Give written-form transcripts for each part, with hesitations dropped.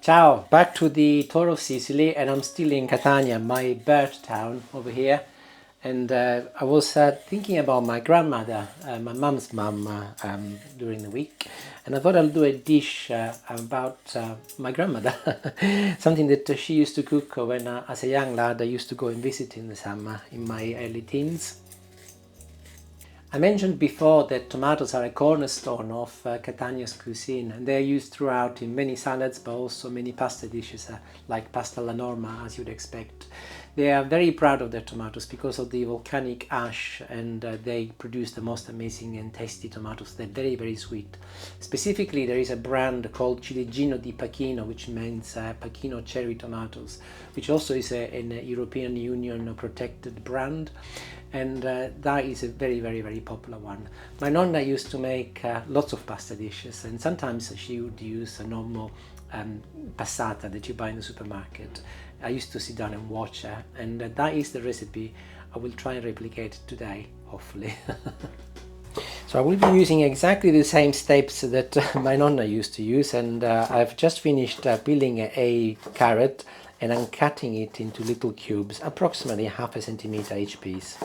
Ciao, back to the tour of Sicily, and I'm still in Catania, my birth town over here. And I was thinking about my grandmother, my mom's mum, during the week, and I thought I'll do a dish about my grandmother, something that she used to cook when, as a young lad, I used to go and visit in the summer in my early teens. I mentioned before that tomatoes are a cornerstone of Catania's cuisine, and they are used throughout in many salads, but also many pasta dishes like pasta alla norma, as you'd expect. They are very proud of their tomatoes because of the volcanic ash, and they produce the most amazing and tasty tomatoes. They're very, very sweet. Specifically, there is a brand called Ciliegino di Pachino, which means Pachino cherry tomatoes, which also is an European Union protected brand. And that is a very, very, very popular one. My Nonna used to make lots of pasta dishes, and sometimes she would use a normal passata that you buy in the supermarket. I used to sit down and watch her, and that is the recipe I will try and replicate today, hopefully. So I will be using exactly the same steps that my Nonna used to use, and I've just finished peeling a carrot, and I'm cutting it into little cubes, approximately half a centimeter each piece.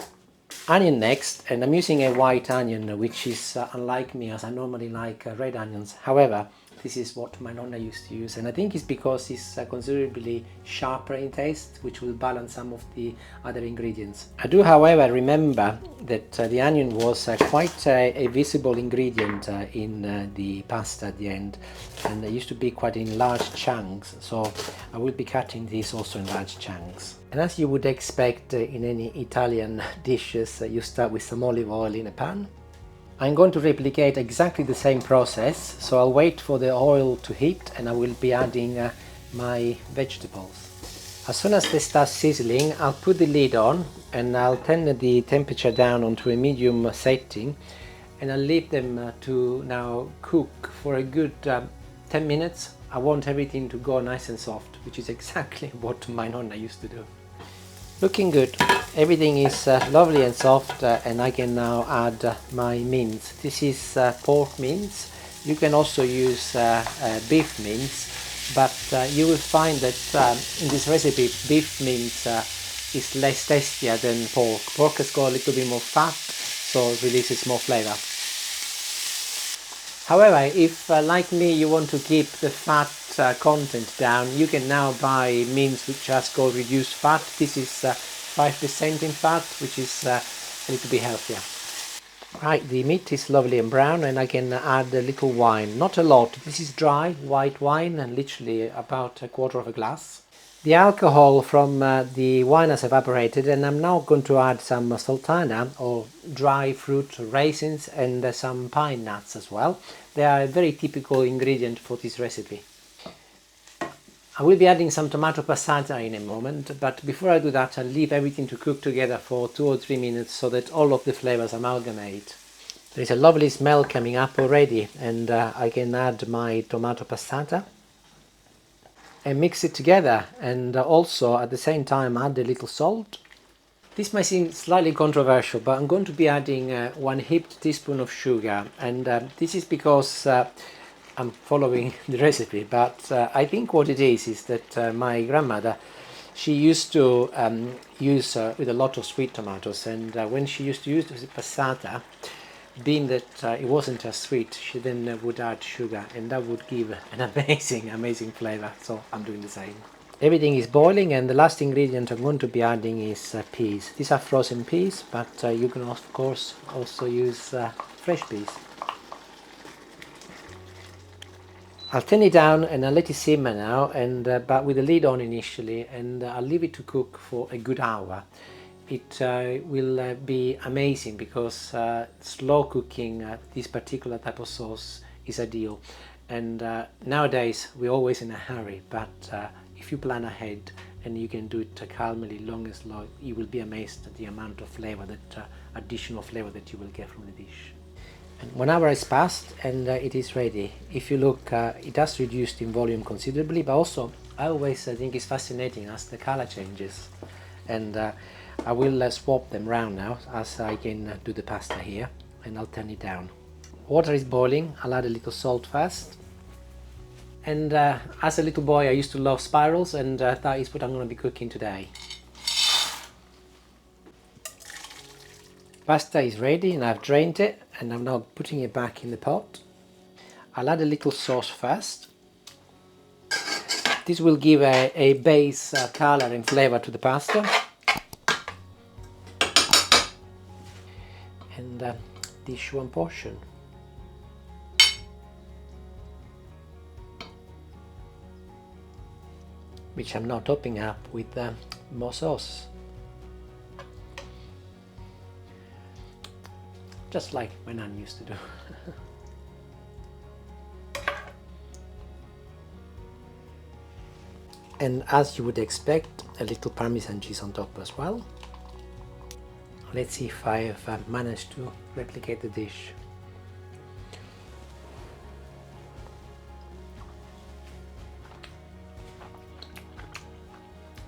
Onion next, and I'm using a white onion, which is unlike me, as I normally like red onions. However, this is what my Nonna used to use, and I think it's because it's considerably sharper in taste, which will balance some of the other ingredients. I do, however, remember that the onion was quite a visible ingredient in the pasta at the end, and they used to be quite in large chunks, so I will be cutting these also in large chunks. And as you would expect in any Italian dishes, you start with some olive oil in a pan. I'm going to replicate exactly the same process, so I'll wait for the oil to heat and I will be adding my vegetables. As soon as they start sizzling, I'll put the lid on and I'll turn the temperature down onto a medium setting, and I'll leave them to now cook for a good 10 minutes. I want everything to go nice and soft, which is exactly what my Nonna used to do. Looking good. Everything is lovely and soft, and I can now add my mince. This is pork mince. You can also use beef mince, but you will find that in this recipe beef mince is less tastier than pork. Pork has got a little bit more fat, so it releases more flavor. However, if like me you want to keep the fat content down, you can now buy mince which has got reduced fat. This is 5% in fat, which is a little bit healthier. Right, the meat is lovely and brown, and I can add a little wine. Not a lot. This is dry white wine, and literally about a quarter of a glass. The alcohol from the wine has evaporated, and I'm now going to add some sultana, or dry fruit raisins, and some pine nuts as well. They are a very typical ingredient for this recipe. I will be adding some tomato passata in a moment, but before I do that, I'll leave everything to cook together for 2 or 3 minutes so that all of the flavors amalgamate. There is a lovely smell coming up already, and I can add my tomato passata and mix it together, and also at the same time add a little salt. This might seem slightly controversial, but I'm going to be adding 1 heaped teaspoon of sugar, and this is because I'm following the recipe, but I think what it is that my grandmother, she used to use with a lot of sweet tomatoes, and when she used to use the passata, being that it wasn't as sweet, she then would add sugar, and that would give an amazing flavor, so I'm doing the same. Everything is boiling, and the last ingredient I'm going to be adding is peas. These are frozen peas, but you can of course also use fresh peas. I'll turn it down and I'll let it simmer now, and but with the lid on initially, and I'll leave it to cook for a good hour. It will be amazing because slow cooking this particular type of sauce is ideal, and nowadays we're always in a hurry, but if you plan ahead and you can do it calmly, long and slow, you will be amazed at the amount of flavor, that additional flavor that you will get from the dish. And 1 hour has passed and it is ready. If you look, it has reduced in volume considerably, but also I always think it's fascinating as the color changes, and I will swap them round now as I can do the pasta here, and I'll turn it down. Water is boiling. I'll add a little salt first, And as a little boy I used to love spirals, and that is what I'm going to be cooking today. Pasta is ready and I've drained it, and I'm now putting it back in the pot. I'll add a little sauce first. This will give a base color and flavor to the pasta. And dish one portion. Which I'm now topping up with more sauce. Just like my nan used to do. And as you would expect, a little Parmesan cheese on top as well. Let's see if I've managed to replicate the dish.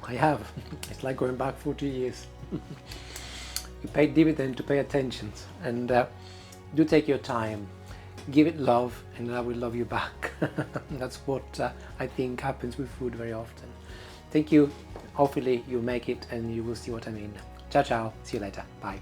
I have. It's like going back 40 years. You pay dividend to pay attention, and do take your time, give it love, and I will love you back. That's what I think happens with food very often. Thank you. Hopefully you make it and you will see what I mean. Ciao ciao, see you later, bye.